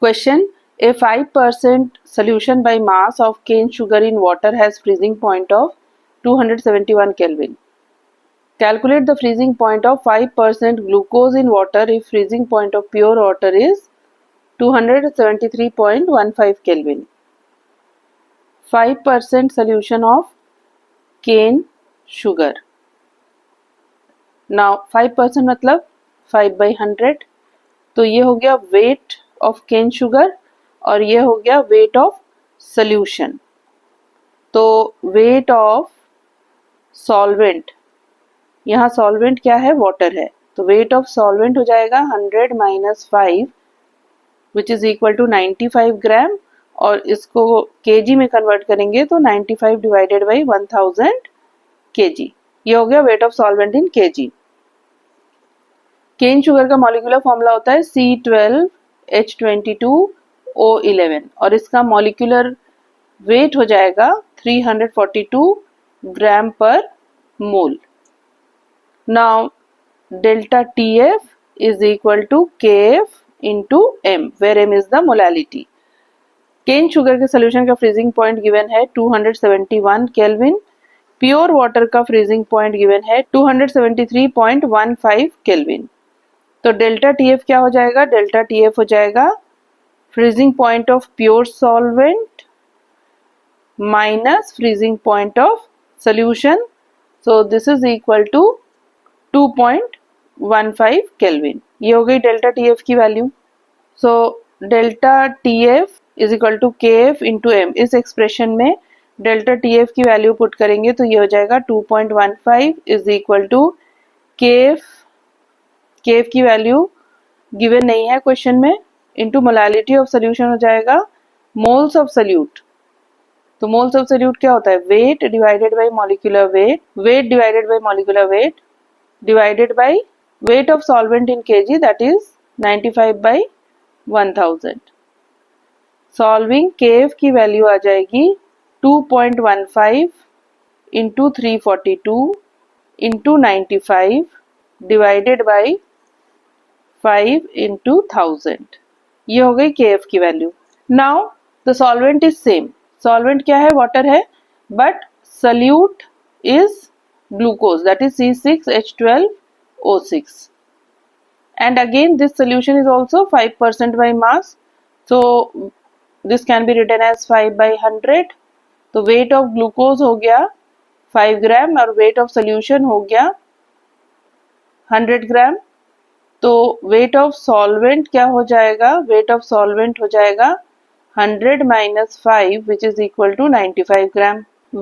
Question: a 5% solution by mass of cane sugar in water has freezing point of 271 Kelvin. Calculate the freezing point of 5% glucose in water if freezing point of pure water is 273.15 Kelvin. 5% solution of cane sugar. Now 5% मतलब 5/100, तो ये हो गया weight of cane sugar और ये हो गया weight of solution. तो वेट ऑफ सॉल्वेंट, यहाँ सॉल्वेंट क्या है, वाटर है, तो वेट ऑफ सॉल्वेंट हो जाएगा 100 minus 5 which is equal to 95 gram, और इसको केजी में कन्वर्ट करेंगे तो 95 डिवाइडेड बाई 1000 केजी. ये हो गया weight of solvent in kg. Cane sugar का मॉलिक्यूलर फॉर्मूला होता है C12H22O11 और इसका मॉलिक्यूलर वेट हो जाएगा 342 ग्राम पर mole. Now delta TF is equal to KF into M, where M is the molality. Cane sugar के सोल्यूशन का फ्रीजिंग पॉइंट गिवन है 271 केल्विन. प्योर वाटर का फ्रीजिंग पॉइंट गिवन है 273.15 केल्विन. तो delta TF क्या हो जाएगा, डेल्टा TF हो जाएगा freezing point of pure solvent minus freezing point of solution. So this is equal to 2.15 kelvin. ये हो गई डेल्टा TF की value. So delta TF is equal to KF into M. इस एक्सप्रेशन में delta TF की value put करेंगे तो ये हो जाएगा 2.15 is equal to KF. KF की वैल्यू गिवन नहीं है क्वेश्चन में, इंटू मोलालिटी ऑफ सोल्यूशन हो जाएगा मोल्स ऑफ सोल्यूट. तो मोल्स ऑफ सोल्यूट क्या होता है, weight divided by molecular weight, weight divided by molecular weight divided by weight of solvent in KG, that is 95/1000. Solving KF की value आ जाएगी 2.15 into 342 into 95 divided by 5 into 1000. ये हो गई KF की value. Now the solvent is same. Solvent क्या है, water है, but solute is glucose, that is C6H12O6. And again this solution is also 5% by mass, so this can be written as 5/100. तो weight of glucose हो गया 5 ग्राम और weight of solution हो गया 100 ग्राम. तो weight of solvent क्या हो जाएगा, weight of solvent हो जाएगा 100 minus 5 which is equal to 95 gram.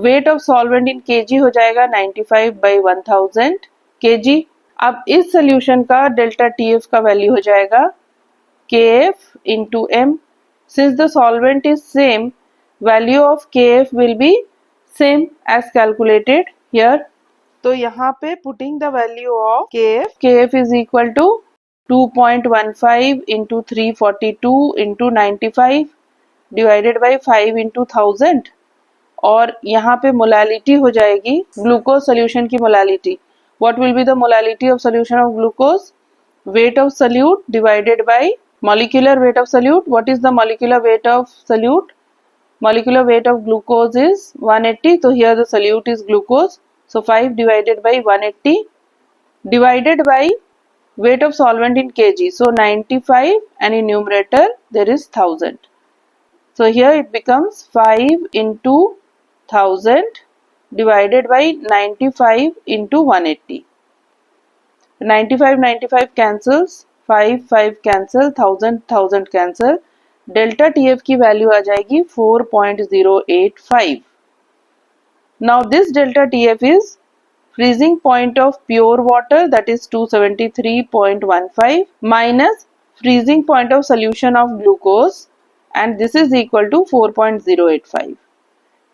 weight of solvent in kg हो जाएगा 95/1000 kg. अब इस सोल्यूशन का डेल्टा TF का वैल्यू हो जाएगा KF into M. Since the solvent is same, value of KF will be same as calculated here. तो यहाँ पे putting the value of KF is equal to 2.15 into 342 into 95 divided by 5 into 1000, और यहाँ पे molality हो जाएगी glucose solution की molality. What will be the molality of solution of glucose? Weight of solute divided by molecular weight of solute. What is the molecular weight of solute? Molecular weight of glucose is 180. So here the solute is glucose. So 5 divided by 180 divided by weight of solvent in kg. So 95, and in numerator there is 1000. So here it becomes 5 into 1000 divided by 95 into 180. 95 cancels, 5 cancel, 1000 cancel. Delta TF की value आ जाएगी 4.085. Now this delta TF is freezing point of pure water, that is 273.15 minus freezing point of solution of glucose, and this is equal to 4.085.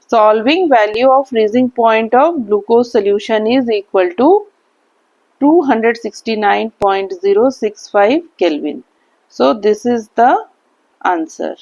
Solving value of freezing point of glucose solution is equal to 269.065 Kelvin. So this is the answer.